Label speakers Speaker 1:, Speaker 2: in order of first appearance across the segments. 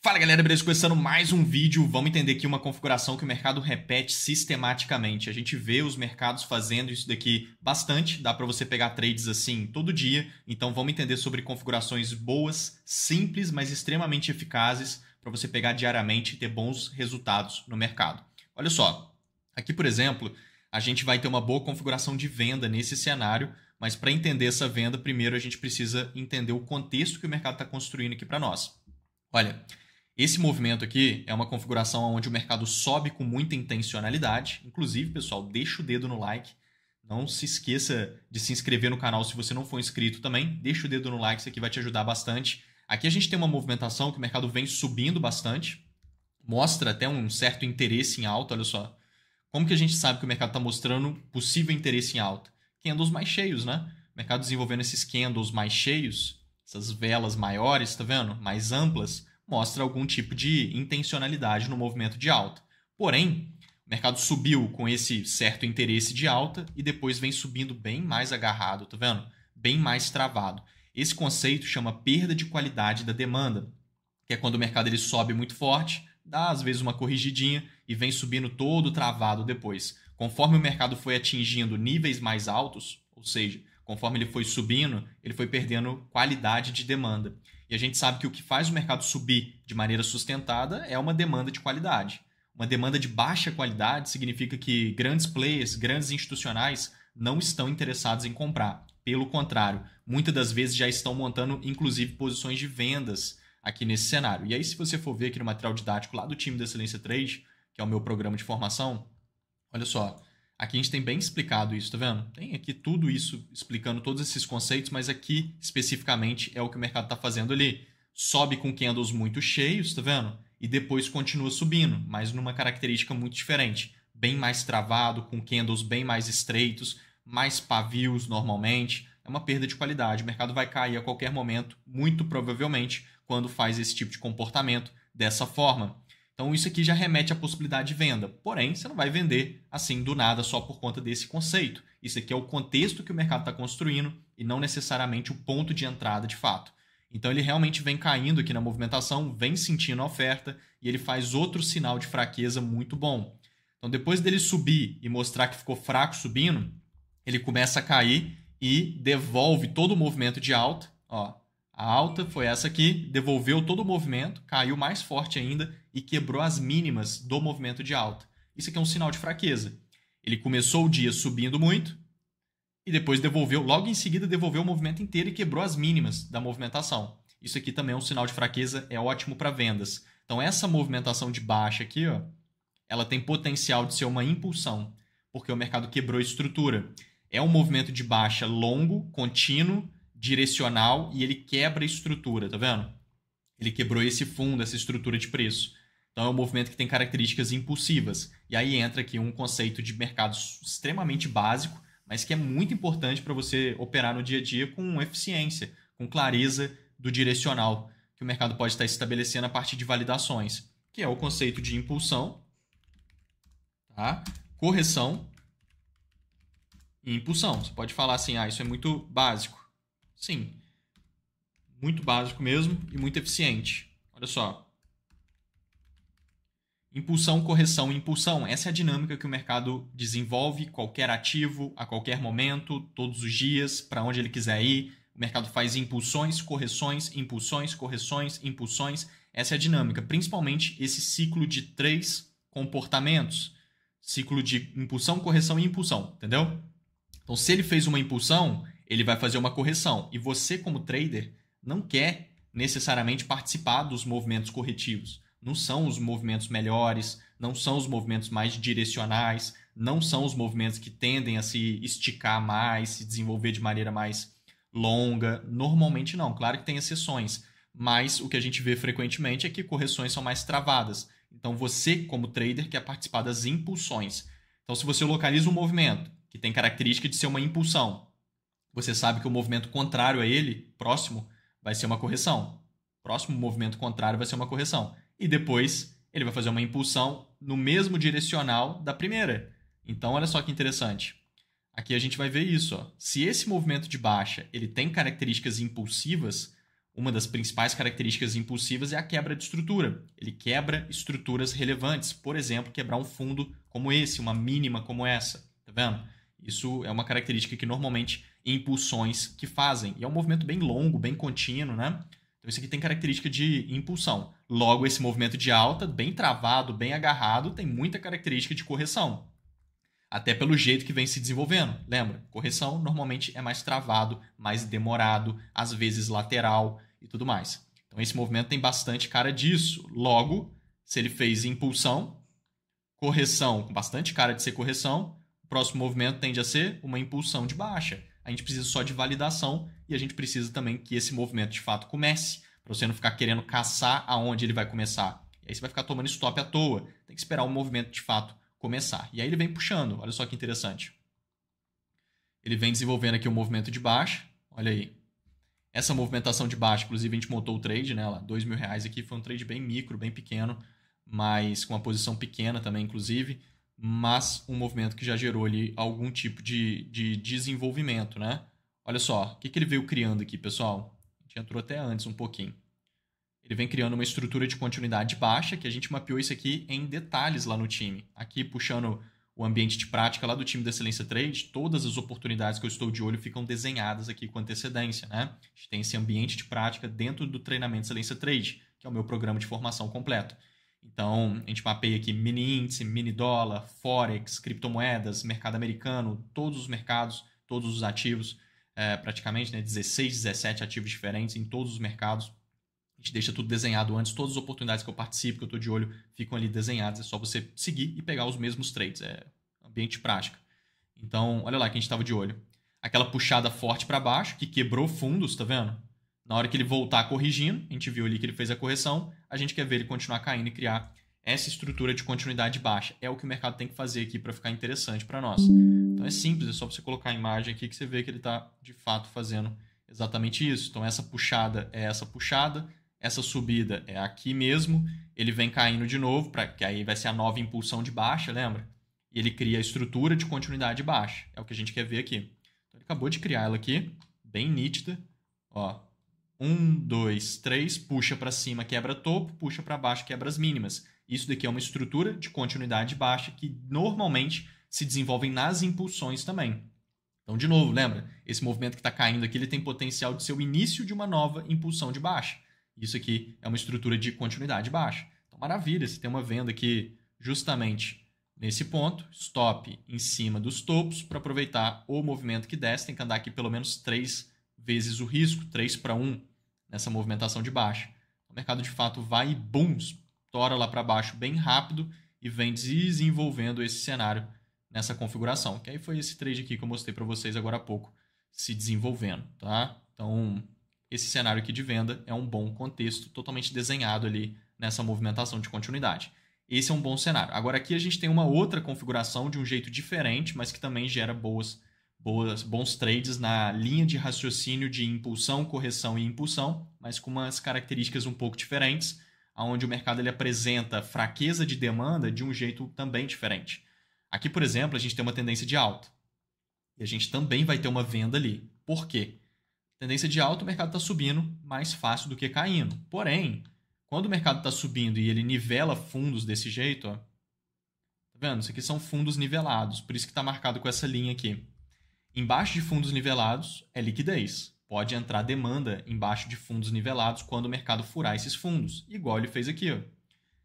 Speaker 1: Fala galera, beleza? Começando mais um vídeo, vamos entender aqui uma configuração que o mercado repete sistematicamente. A gente vê os mercados fazendo isso daqui bastante, dá para você pegar trades assim todo dia, então vamos entender sobre configurações boas, simples, mas extremamente eficazes para você pegar diariamente e ter bons resultados no mercado. Olha só, aqui por exemplo, a gente vai ter uma boa configuração de venda nesse cenário, mas para entender essa venda, primeiro a gente precisa entender o contexto que o mercado está construindo aqui para nós. Olha, esse movimento aqui é uma configuração onde o mercado sobe com muita intencionalidade. Inclusive, pessoal, deixa o dedo no like. Não se esqueça de se inscrever no canal se você não for inscrito também. Deixa o dedo no like, isso aqui vai te ajudar bastante. Aqui a gente tem uma movimentação que o mercado vem subindo bastante. Mostra até um certo interesse em alta, olha só. Como que a gente sabe que o mercado está mostrando possível interesse em alta? Candles mais cheios, né? O mercado desenvolvendo esses candles mais cheios, essas velas maiores, tá vendo? Mais amplas, mostra algum tipo de intencionalidade no movimento de alta. Porém, o mercado subiu com esse certo interesse de alta e depois vem subindo bem mais agarrado, tá vendo? Bem mais travado. Esse conceito chama perda de qualidade da demanda, que é quando o mercado ele sobe muito forte, dá às vezes uma corrigidinha e vem subindo todo travado depois. Conforme o mercado foi atingindo níveis mais altos, ou seja, conforme ele foi subindo, ele foi perdendo qualidade de demanda. E a gente sabe que o que faz o mercado subir de maneira sustentada é uma demanda de qualidade. Uma demanda de baixa qualidade significa que grandes players, grandes institucionais não estão interessados em comprar. Pelo contrário, muitas das vezes já estão montando, inclusive, posições de vendas aqui nesse cenário. E aí, se você for ver aqui no material didático lá do time da Excelência Trade, que é o meu programa de formação, olha só, aqui a gente tem bem explicado isso, tá vendo? Tem aqui tudo isso explicando todos esses conceitos, mas aqui especificamente é o que o mercado está fazendo ali. Sobe com candles muito cheios, tá vendo? E depois continua subindo, mas numa característica muito diferente. Bem mais travado, com candles bem mais estreitos, mais pavios normalmente. É uma perda de qualidade. O mercado vai cair a qualquer momento, muito provavelmente, quando faz esse tipo de comportamento dessa forma. Então isso aqui já remete à possibilidade de venda. Porém, você não vai vender assim do nada só por conta desse conceito. Isso aqui é o contexto que o mercado está construindo e não necessariamente o ponto de entrada de fato. Então ele realmente vem caindo aqui na movimentação, vem sentindo a oferta e ele faz outro sinal de fraqueza muito bom. Então depois dele subir e mostrar que ficou fraco subindo, ele começa a cair e devolve todo o movimento de alta. Ó, a alta foi essa aqui, devolveu todo o movimento, caiu mais forte ainda e quebrou as mínimas do movimento de alta. Isso aqui é um sinal de fraqueza. Ele começou o dia subindo muito e depois devolveu, logo em seguida devolveu o movimento inteiro e quebrou as mínimas da movimentação. Isso aqui também é um sinal de fraqueza, é ótimo para vendas. Então essa movimentação de baixa aqui, ó, ela tem potencial de ser uma impulsão, porque o mercado quebrou estrutura. É um movimento de baixa longo, contínuo, direcional e ele quebra a estrutura, tá vendo? Ele quebrou esse fundo, essa estrutura de preço. Então é um movimento que tem características impulsivas. E aí entra aqui um conceito de mercado extremamente básico, mas que é muito importante para você operar no dia a dia com eficiência, com clareza do direcional que o mercado pode estar estabelecendo a partir de validações, que é o conceito de impulsão, tá? Correção e impulsão. Você pode falar assim, isso é muito básico. Sim, muito básico mesmo e muito eficiente. Olha só. Impulsão, correção e impulsão. Essa é a dinâmica que o mercado desenvolve qualquer ativo, a qualquer momento, todos os dias, para onde ele quiser ir. O mercado faz impulsões, correções, impulsões, correções, impulsões. Essa é a dinâmica, principalmente esse ciclo de 3 comportamentos. Ciclo de impulsão, correção e impulsão, entendeu? Então, se ele fez uma impulsão, ele vai fazer uma correção. E você, como trader, não quer necessariamente participar dos movimentos corretivos. Não são os movimentos melhores, não são os movimentos mais direcionais, não são os movimentos que tendem a se esticar mais, se desenvolver de maneira mais longa. Normalmente não, claro que tem exceções, mas o que a gente vê frequentemente é que correções são mais travadas. Então você, como trader, quer participar das impulsões. Então se você localiza um movimento que tem característica de ser uma impulsão, você sabe que o movimento contrário a ele, próximo, vai ser uma correção. Próximo movimento contrário vai ser uma correção. E depois ele vai fazer uma impulsão no mesmo direcional da primeira. Então, olha só que interessante. Aqui a gente vai ver isso. Ó. Se esse movimento de baixa ele tem características impulsivas, uma das principais características impulsivas é a quebra de estrutura. Ele quebra estruturas relevantes. Por exemplo, quebrar um fundo como esse, uma mínima como essa. Tá vendo? Isso é uma característica que normalmente impulsões que fazem. E é um movimento bem longo, bem contínuo, né? Então isso aqui tem característica de impulsão. Logo, esse movimento de alta, bem travado, bem agarrado, tem muita característica de correção. Até pelo jeito que vem se desenvolvendo. Lembra? Correção normalmente é mais travado, mais demorado, às vezes lateral e tudo mais. Então esse movimento tem bastante cara disso. Logo, se ele fez impulsão, correção com bastante cara de ser correção, o próximo movimento tende a ser uma impulsão de baixa. A gente precisa só de validação e a gente precisa também que esse movimento de fato comece, para você não ficar querendo caçar aonde ele vai começar. E aí você vai ficar tomando stop à toa. Tem que esperar o movimento de fato começar. E aí ele vem puxando. Olha só que interessante. Ele vem desenvolvendo aqui o movimento de baixa. Olha aí. Essa movimentação de baixa, inclusive a gente montou o trade nela. R$2.000 aqui. Foi um trade bem micro, bem pequeno. Mas com uma posição pequena também, inclusive. Mas um movimento que já gerou ali algum tipo de desenvolvimento, né? Olha só. O que ele veio criando aqui, pessoal? A gente entrou até antes um pouquinho. Ele vem criando uma estrutura de continuidade baixa, que a gente mapeou isso aqui em detalhes lá no time. Aqui, puxando o ambiente de prática lá do time da Excelência Trade, todas as oportunidades que eu estou de olho ficam desenhadas aqui com antecedência, né? A gente tem esse ambiente de prática dentro do treinamento Excelência Trade, que é o meu programa de formação completo. Então, a gente mapeia aqui mini índice, mini dólar, forex, criptomoedas, mercado americano, todos os mercados, todos os ativos, praticamente, né? 16, 17 ativos diferentes em todos os mercados. A gente deixa tudo desenhado antes, todas as oportunidades que eu participo, que eu estou de olho, ficam ali desenhadas. É só você seguir e pegar os mesmos trades. É ambiente prática. Então, olha lá que a gente estava de olho. Aquela puxada forte para baixo, que quebrou fundos, tá vendo? Na hora que ele voltar corrigindo, a gente viu ali que ele fez a correção, a gente quer ver ele continuar caindo e criar essa estrutura de continuidade baixa. É o que o mercado tem que fazer aqui para ficar interessante para nós. Então é simples, é só você colocar a imagem aqui que você vê que ele está, de fato, fazendo exatamente isso. Então essa puxada é essa puxada, essa subida é aqui mesmo, ele vem caindo de novo, que aí vai ser a nova impulsão de baixa, lembra? E ele cria a estrutura de continuidade baixa. É o que a gente quer ver aqui. Então ele acabou de criar ela aqui, bem nítida. Ó, 1, 2, 3, puxa para cima, quebra topo, puxa para baixo, quebra as mínimas. Isso daqui é uma estrutura de continuidade baixa que normalmente se desenvolvem nas impulsões também. Então, de novo, lembra? Esse movimento que está caindo aqui ele tem potencial de ser o início de uma nova impulsão de baixa. Isso aqui é uma estrutura de continuidade baixa. Então, maravilha, você tem uma venda aqui justamente nesse ponto, stop em cima dos topos para aproveitar o movimento que desce. Tem que andar aqui pelo menos 3 vezes o risco, 3 para 1 nessa movimentação de baixa. O mercado de fato vai e boom, tora lá para baixo bem rápido e vem desenvolvendo esse cenário nessa configuração. Que aí foi esse trade aqui que eu mostrei para vocês agora há pouco se desenvolvendo, tá? Então, esse cenário aqui de venda é um bom contexto, totalmente desenhado ali nessa movimentação de continuidade. Esse é um bom cenário. Agora aqui a gente tem uma outra configuração de um jeito diferente, mas que também gera bons trades na linha de raciocínio de impulsão, correção e impulsão, mas com umas características um pouco diferentes, onde o mercado ele apresenta fraqueza de demanda de um jeito também diferente. Aqui, por exemplo, a gente tem uma tendência de alta. E a gente também vai ter uma venda ali. Por quê? Tendência de alta, o mercado está subindo mais fácil do que caindo. Porém, quando o mercado está subindo e ele nivela fundos desse jeito, ó, tá vendo? Isso aqui são fundos nivelados, por isso que está marcado com essa linha aqui. Embaixo de fundos nivelados é liquidez. Pode entrar demanda embaixo de fundos nivelados quando o mercado furar esses fundos, igual ele fez aqui. Ó.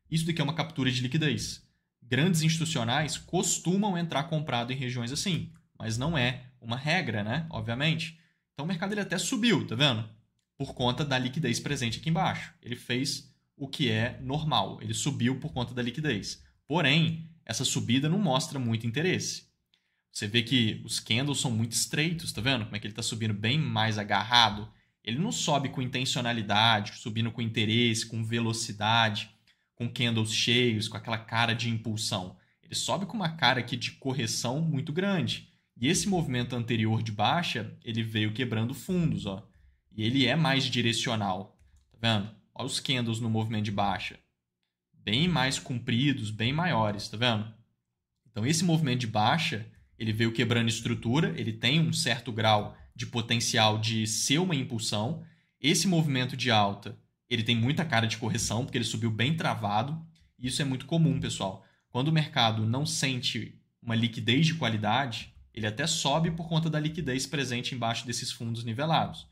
Speaker 1: Isso daqui é uma captura de liquidez. Grandes institucionais costumam entrar comprado em regiões assim, mas não é uma regra, né? Obviamente. Então o mercado ele até subiu, tá vendo? Por conta da liquidez presente aqui embaixo. Ele fez o que é normal. Ele subiu por conta da liquidez. Porém, essa subida não mostra muito interesse. Você vê que os candles são muito estreitos, tá vendo? Como é que ele está subindo bem mais agarrado. Ele não sobe com intencionalidade, subindo com interesse, com velocidade, com candles cheios, com aquela cara de impulsão. Ele sobe com uma cara aqui de correção muito grande. E esse movimento anterior de baixa, ele veio quebrando fundos, ó. E ele é mais direcional, tá vendo? Olha os candles no movimento de baixa. Bem mais compridos, bem maiores, tá vendo? Então esse movimento de baixa, ele veio quebrando estrutura, ele tem um certo grau de potencial de ser uma impulsão, Esse movimento de alta, ele tem muita cara de correção, porque ele subiu bem travado. E isso é muito comum, pessoal. Quando o mercado não sente uma liquidez de qualidade, ele até sobe por conta da liquidez presente embaixo desses fundos nivelados.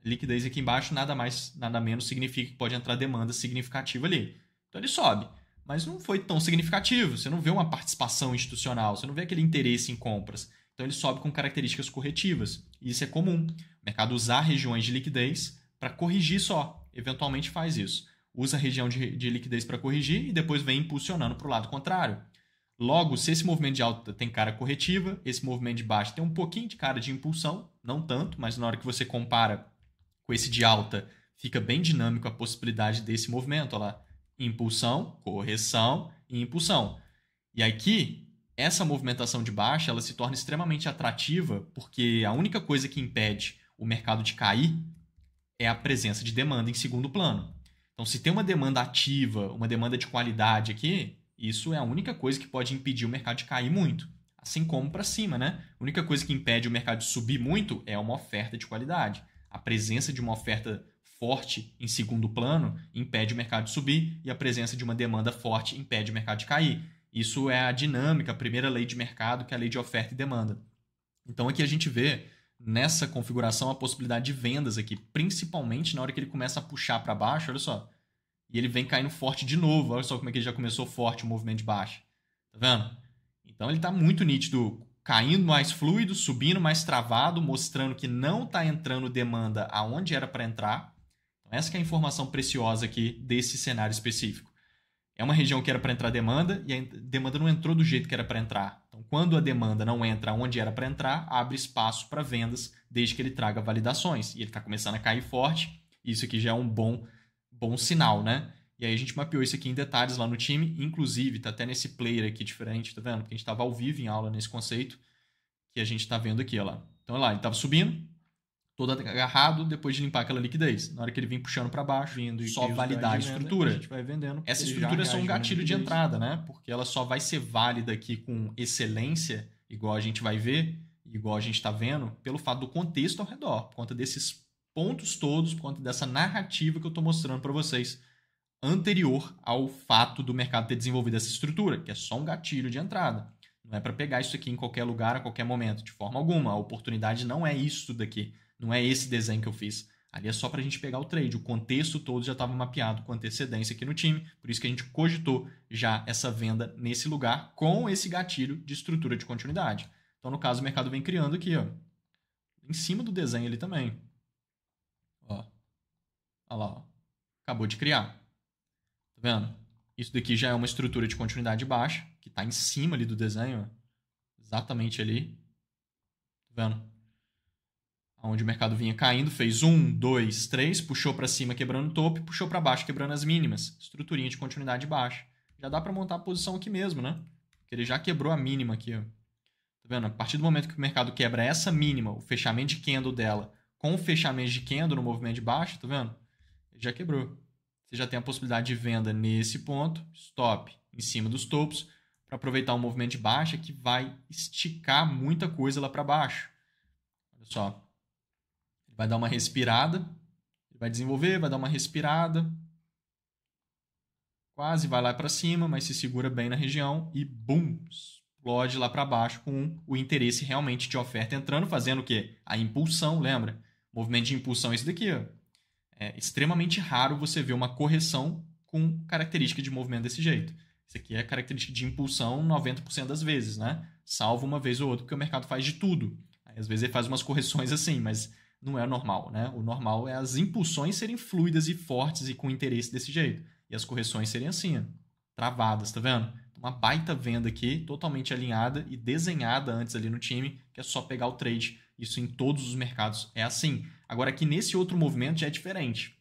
Speaker 1: Liquidez aqui embaixo nada mais, nada menos significa que pode entrar demanda significativa ali. Então ele sobe, mas não foi tão significativo. Você não vê uma participação institucional, você não vê aquele interesse em compras. Então ele sobe com características corretivas. E isso é comum. O mercado usar regiões de liquidez para corrigir só. Eventualmente faz isso. Usa a região de liquidez para corrigir e depois vem impulsionando para o lado contrário. Logo, se esse movimento de alta tem cara corretiva, esse movimento de baixa tem um pouquinho de cara de impulsão, não tanto, mas na hora que você compara com esse de alta, fica bem dinâmico a possibilidade desse movimento. Olha lá, impulsão, correção e impulsão. E aqui, essa movimentação de baixa ela se torna extremamente atrativa porque a única coisa que impede o mercado de cair é a presença de demanda em segundo plano. Então, se tem uma demanda ativa, uma demanda de qualidade aqui, isso é a única coisa que pode impedir o mercado de cair muito. Assim como para cima, né? A única coisa que impede o mercado de subir muito é uma oferta de qualidade. A presença de uma oferta forte em segundo plano impede o mercado de subir e a presença de uma demanda forte impede o mercado de cair. Isso é a dinâmica, a primeira lei de mercado, que é a lei de oferta e demanda. Então aqui a gente vê nessa configuração a possibilidade de vendas aqui, principalmente na hora que ele começa a puxar para baixo, olha só. E ele vem caindo forte de novo. Olha só como é que ele já começou forte o movimento de baixa. Tá vendo? Então ele está muito nítido, caindo mais fluido, subindo mais travado, mostrando que não está entrando demanda aonde era para entrar. Então essa que é a informação preciosa aqui desse cenário específico. É uma região que era para entrar demanda e a demanda não entrou do jeito que era para entrar. Então, quando a demanda não entra onde era para entrar, abre espaço para vendas, desde que ele traga validações. E ele está começando a cair forte. Isso aqui já é um bom sinal, né? E aí a gente mapeou isso aqui em detalhes lá no time. Inclusive, tá até nesse player aqui diferente, tá vendo? Porque a gente estava ao vivo em aula nesse conceito que a gente está vendo aqui, ó lá. Então, olha lá, ele estava subindo, todo agarrado depois de limpar aquela liquidez. Na hora que ele vem puxando para baixo, vindo só validar a estrutura. A gente vai vendendo. Essa estrutura é só um gatilho de entrada, né? Porque ela só vai ser válida aqui com excelência, igual a gente vai ver, igual a gente está vendo, pelo fato do contexto ao redor, por conta desses pontos todos, por conta dessa narrativa que eu estou mostrando para vocês, anterior ao fato do mercado ter desenvolvido essa estrutura, que é só um gatilho de entrada. Não é para pegar isso aqui em qualquer lugar, a qualquer momento, de forma alguma. A oportunidade não é isso daqui. Não é esse desenho que eu fiz. Ali é só para a gente pegar o trade. O contexto todo já estava mapeado com antecedência aqui no time. Por isso que a gente cogitou já essa venda nesse lugar com esse gatilho de estrutura de continuidade. Então, no caso, o mercado vem criando aqui, ó, em cima do desenho ali também. Ó. Olha lá. Ó. Acabou de criar. Tá vendo? Isso daqui já é uma estrutura de continuidade baixa, que está em cima ali do desenho. Ó. Exatamente ali. Tá vendo? Onde o mercado vinha caindo, fez 1, 2, 3, puxou para cima quebrando o topo e puxou para baixo quebrando as mínimas. Estruturinha de continuidade baixa. Já dá para montar a posição aqui mesmo, né? Porque ele já quebrou a mínima aqui, ó. Tá vendo? A partir do momento que o mercado quebra essa mínima, o fechamento de candle dela, com o fechamento de candle no movimento de baixo, tá vendo? Ele já quebrou. Você já tem a possibilidade de venda nesse ponto, stop em cima dos topos, para aproveitar um movimento de baixa que vai esticar muita coisa lá para baixo. Olha só. Vai dar uma respirada, ele vai desenvolver, vai dar uma respirada, quase vai lá para cima, mas se segura bem na região e bum, explode lá para baixo com o interesse realmente de oferta entrando, fazendo o quê? A impulsão, lembra? Movimento de impulsão é esse daqui, ó. É extremamente raro você ver uma correção com característica de movimento desse jeito. Isso aqui é característica de impulsão 90% das vezes, né? Salvo uma vez ou outra, porque o mercado faz de tudo. Aí, às vezes ele faz umas correções assim, mas não é normal, né? O normal é as impulsões serem fluidas e fortes e com interesse desse jeito. E as correções serem assim, ó, travadas, tá vendo? Uma baita venda aqui, totalmente alinhada e desenhada antes ali no time, que é só pegar o trade. Isso em todos os mercados é assim. Agora aqui nesse outro movimento já é diferente.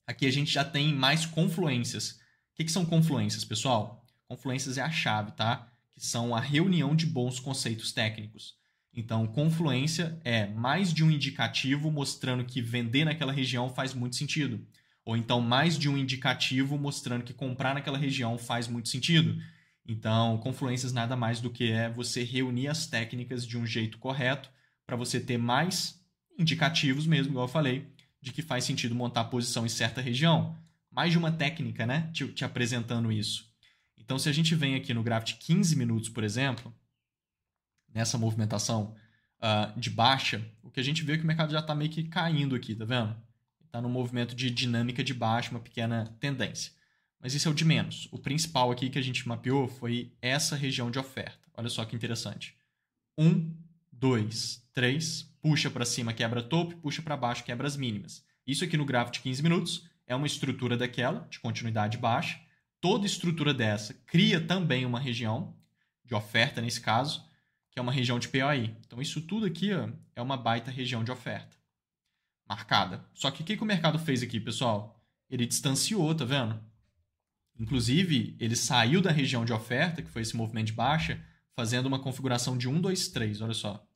Speaker 1: Aqui a gente já tem mais confluências. O que são confluências, pessoal? Confluências é a chave, tá? Que são a reunião de bons conceitos técnicos. Então, confluência é mais de um indicativo mostrando que vender naquela região faz muito sentido. Ou então, mais de um indicativo mostrando que comprar naquela região faz muito sentido. Então, confluências nada mais do que é você reunir as técnicas de um jeito correto para você ter mais indicativos mesmo, igual eu falei, de que faz sentido montar posição em certa região. Mais de uma técnica, né? Te apresentando isso. Então, se a gente vem aqui no gráfico de 15 minutos, por exemplo, nessa movimentação de baixa, o que a gente vê é que o mercado já está meio que caindo aqui, tá vendo? Está no movimento de dinâmica de baixa, uma pequena tendência. Mas isso é o de menos. O principal aqui que a gente mapeou foi essa região de oferta. Olha só que interessante. 1, 2, 3, puxa para cima, quebra topo, puxa para baixo, quebra as mínimas. Isso aqui no gráfico de 15 minutos é uma estrutura daquela, de continuidade baixa. Toda estrutura dessa cria também uma região de oferta, nesse caso, que é uma região de POI. Então, isso tudo aqui é uma baita região de oferta marcada. Só que o que o mercado fez aqui, pessoal? Ele distanciou, tá vendo? Inclusive, ele saiu da região de oferta, que foi esse movimento de baixa, fazendo uma configuração de 1, 2, 3. Olha só.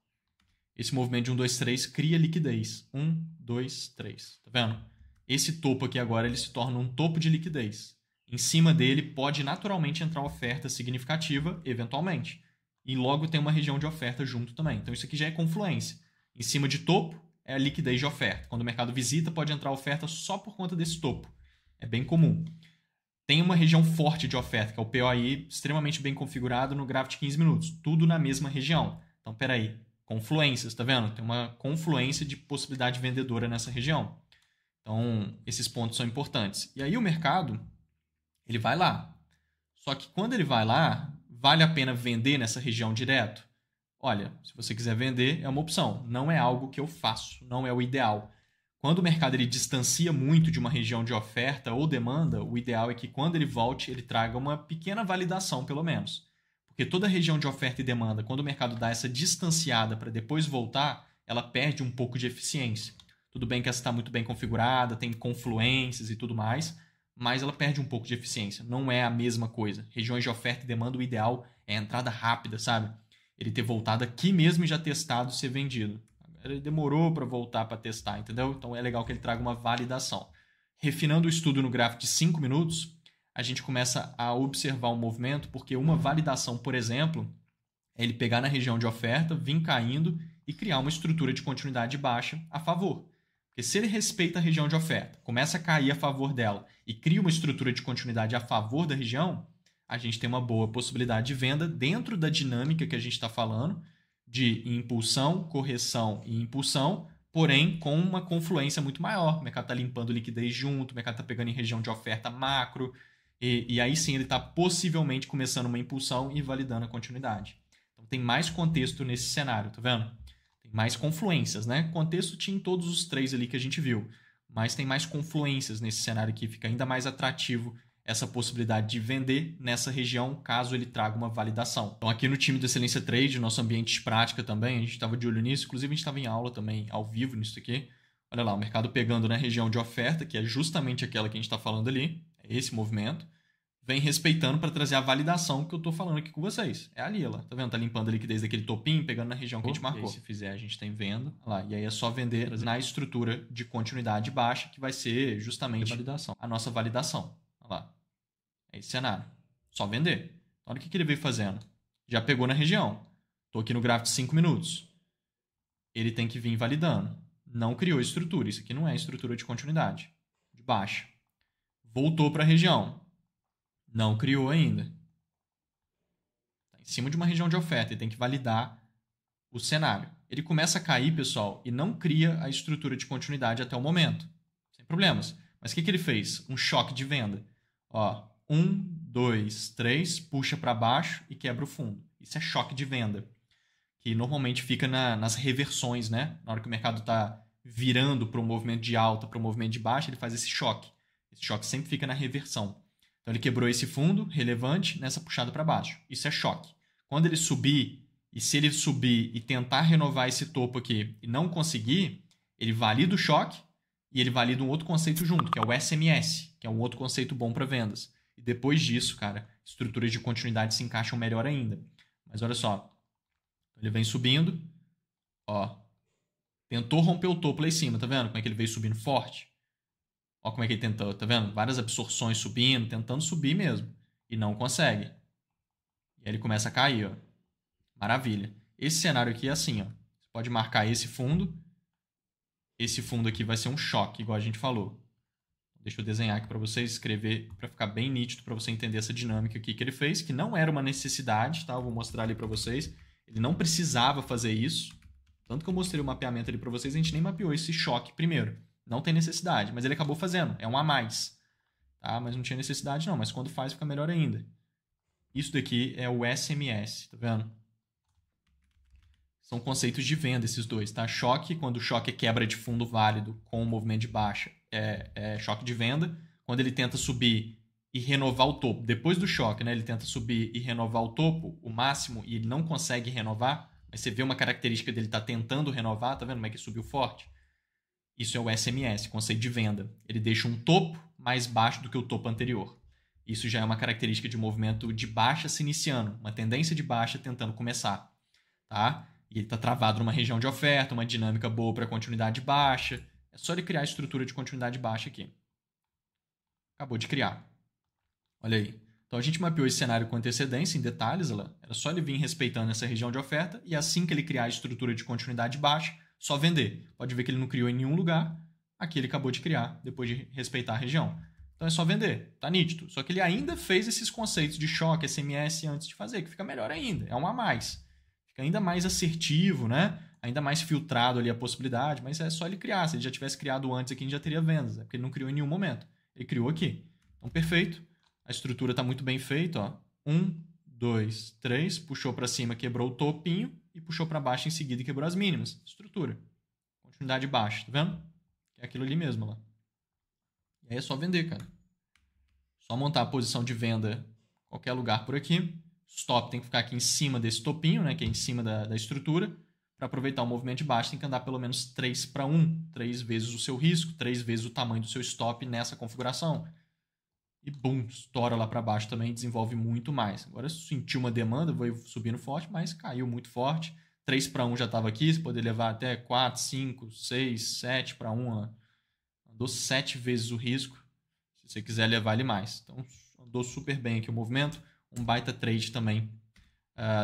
Speaker 1: Esse movimento de 1, 2, 3 cria liquidez. 1, 2, 3. Tá vendo? Esse topo aqui agora ele se torna um topo de liquidez. Em cima dele pode naturalmente entrar oferta significativa, eventualmente. E logo tem uma região de oferta junto também. Então isso aqui já é confluência. Em cima de topo é a liquidez de oferta. Quando o mercado visita, pode entrar oferta só por conta desse topo. É bem comum. Tem uma região forte de oferta, que é o POI, extremamente bem configurado no gráfico de 15 minutos. Tudo na mesma região. Então, peraí. Confluências, tá vendo? Tem uma confluência de possibilidade vendedora nessa região. Então, esses pontos são importantes. E aí o mercado, ele vai lá. Só que quando ele vai lá, vale a pena vender nessa região direto? Olha, se você quiser vender, é uma opção. Não é algo que eu faço, não é o ideal. Quando o mercado ele distancia muito de uma região de oferta ou demanda, o ideal é que quando ele volte, ele traga uma pequena validação, pelo menos. Porque toda região de oferta e demanda, quando o mercado dá essa distanciada para depois voltar, ela perde um pouco de eficiência. Tudo bem que essa está muito bem configurada, tem confluências e tudo mais, mas ela perde um pouco de eficiência. Não é a mesma coisa. Regiões de oferta e demanda, o ideal é a entrada rápida, sabe? Ele ter voltado aqui mesmo e já testado ser vendido. Ele demorou para voltar para testar, entendeu? Então é legal que ele traga uma validação. Refinando o estudo no gráfico de 5 minutos, a gente começa a observar o movimento, porque uma validação, por exemplo, é ele pegar na região de oferta, vir caindo e criar uma estrutura de continuidade baixa a favor. Porque se ele respeita a região de oferta, começa a cair a favor dela e cria uma estrutura de continuidade a favor da região, a gente tem uma boa possibilidade de venda dentro da dinâmica que a gente está falando, de impulsão, correção e impulsão, porém com uma confluência muito maior. O mercado está limpando liquidez junto, o mercado está pegando em região de oferta macro, e aí sim ele está possivelmente começando uma impulsão e validando a continuidade. Então tem mais contexto nesse cenário, tá vendo? Tem mais confluências, né? Contexto tinha em todos os três ali que a gente viu, mas tem mais confluências nesse cenário aqui, fica ainda mais atrativo essa possibilidade de vender nessa região, caso ele traga uma validação. Então aqui no time do Excelência Trade, nosso ambiente de prática também, a gente estava de olho nisso, inclusive a gente estava em aula também, ao vivo nisso aqui. Olha lá, o mercado pegando na região de oferta, que é justamente aquela que a gente está falando ali, é esse movimento, vem respeitando para trazer a validação que eu estou falando aqui com vocês. É ali, lá, tá vendo? Tá limpando a liquidez daquele topinho, pegando na região que a gente marcou. E aí, se fizer, a gente tem vendo, lá, e aí é só vender na estrutura de continuidade baixa, que vai ser justamente a nossa validação. Olha lá. É esse cenário. Só vender. Então, olha o que ele veio fazendo. Já pegou na região. Estou aqui no gráfico de 5 minutos. Ele tem que vir validando. Não criou estrutura. Isso aqui não é estrutura de continuidade. De baixa. Voltou para a região. Não criou ainda. Está em cima de uma região de oferta. Ele tem que validar o cenário. Ele começa a cair, pessoal, e não cria a estrutura de continuidade até o momento. Sem problemas. Mas o que ele fez? Um choque de venda. Ó, 1, 2, 3, puxa para baixo e quebra o fundo. Isso é choque de venda, que normalmente fica nas reversões, né? Na hora que o mercado está virando para um movimento de alta, para um movimento de baixa, ele faz esse choque. Esse choque sempre fica na reversão. Então ele quebrou esse fundo relevante nessa puxada para baixo. Isso é choque. Quando ele subir, e se ele subir e tentar renovar esse topo aqui e não conseguir, ele valida o choque e ele valida um outro conceito junto, que é o SMS, que é um outro conceito bom para vendas. E depois disso, cara, estruturas de continuidade se encaixam melhor ainda. Mas olha só, ele vem subindo, ó, tentou romper o topo lá em cima, tá vendo como é que ele veio subindo forte? Ó como é que ele tentou, tá vendo? Várias absorções subindo, tentando subir mesmo, e não consegue. E aí ele começa a cair, ó. Maravilha. Esse cenário aqui é assim, ó. Você pode marcar esse fundo, esse fundo aqui vai ser um choque, igual a gente falou. Deixa eu desenhar aqui para vocês, escrever para ficar bem nítido, para você entender essa dinâmica aqui que ele fez, que não era uma necessidade, tá? Eu vou mostrar ali para vocês. Ele não precisava fazer isso. Tanto que eu mostrei o mapeamento ali para vocês, a gente nem mapeou esse choque primeiro. Não tem necessidade, mas ele acabou fazendo. É um a mais. Tá? Mas não tinha necessidade não, mas quando faz fica melhor ainda. Isso daqui é o SMS, tá vendo? São conceitos de venda esses dois, tá? Choque, quando o choque é quebra de fundo válido com o movimento de baixa, é choque de venda. Quando ele tenta subir e renovar o topo, depois do choque, né? Ele tenta subir e renovar o topo, o máximo, e ele não consegue renovar, mas você vê uma característica dele tá tentando renovar, tá vendo como é que subiu forte? Isso é o SMS, conceito de venda. Ele deixa um topo mais baixo do que o topo anterior. Isso já é uma característica de movimento de baixa se iniciando, uma tendência de baixa tentando começar, tá? E ele está travado numa região de oferta, uma dinâmica boa para continuidade baixa. É só ele criar a estrutura de continuidade baixa aqui. Acabou de criar. Olha aí. Então a gente mapeou esse cenário com antecedência, em detalhes. Era só ele vir respeitando essa região de oferta e assim que ele criar a estrutura de continuidade baixa, só vender. Pode ver que ele não criou em nenhum lugar. Aqui ele acabou de criar, depois de respeitar a região. Então é só vender, tá nítido. Só que ele ainda fez esses conceitos de choque, SMS antes de fazer, que fica melhor ainda. É um a mais. Fica ainda mais assertivo, né? Ainda mais filtrado ali a possibilidade, mas é só ele criar. Se ele já tivesse criado antes aqui, a gente já teria vendas, porque ele não criou em nenhum momento. Ele criou aqui. Então, perfeito. A estrutura está muito bem feita, ó. 1, 2, 3, puxou para cima, quebrou o topinho e puxou para baixo em seguida e quebrou as mínimas. Estrutura. Continuidade baixa, tá vendo? É aquilo ali mesmo, lá. E aí é só vender, cara. Só montar a posição de venda em qualquer lugar por aqui. Stop tem que ficar aqui em cima desse topinho, né, que é em cima da estrutura. Para aproveitar o movimento de baixo, tem que andar pelo menos 3:1. 3 vezes o seu risco, 3 vezes o tamanho do seu stop nessa configuração. E bum, estoura lá para baixo também, desenvolve muito mais. Agora sentiu uma demanda, foi subindo forte, mas caiu muito forte. 3:1 já estava aqui, você pode levar até 4, 5, 6, 7:1. Andou 7 vezes o risco, se você quiser levar ele mais. Então, andou super bem aqui o movimento. Um baita trade também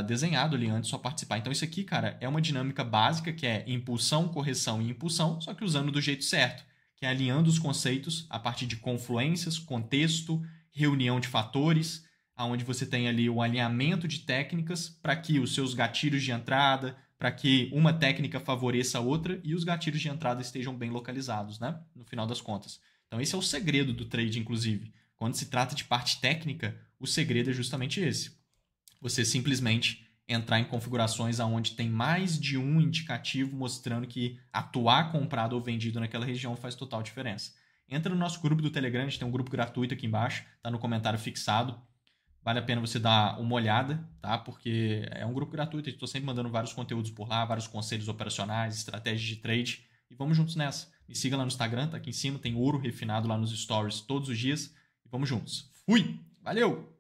Speaker 1: desenhado ali antes, só participar. Então, isso aqui, cara, é uma dinâmica básica, que é impulsão, correção e impulsão, só que usando do jeito certo, que é alinhando os conceitos a partir de confluências, contexto, reunião de fatores, onde você tem ali o alinhamento de técnicas para que os seus gatilhos de entrada, para que uma técnica favoreça a outra e os gatilhos de entrada estejam bem localizados, né? No final das contas. Então, esse é o segredo do trade, inclusive. Quando se trata de parte técnica, o segredo é justamente esse. Você simplesmente entrar em configurações onde tem mais de um indicativo mostrando que atuar comprado ou vendido naquela região faz total diferença. Entra no nosso grupo do Telegram, a gente tem um grupo gratuito aqui embaixo, está no comentário fixado. Vale a pena você dar uma olhada, tá? Porque é um grupo gratuito, eu estou sempre mandando vários conteúdos por lá, vários conselhos operacionais, estratégias de trade, e vamos juntos nessa. Me siga lá no Instagram, tá aqui em cima, tem ouro refinado lá nos stories todos os dias, e vamos juntos. Fui! Valeu!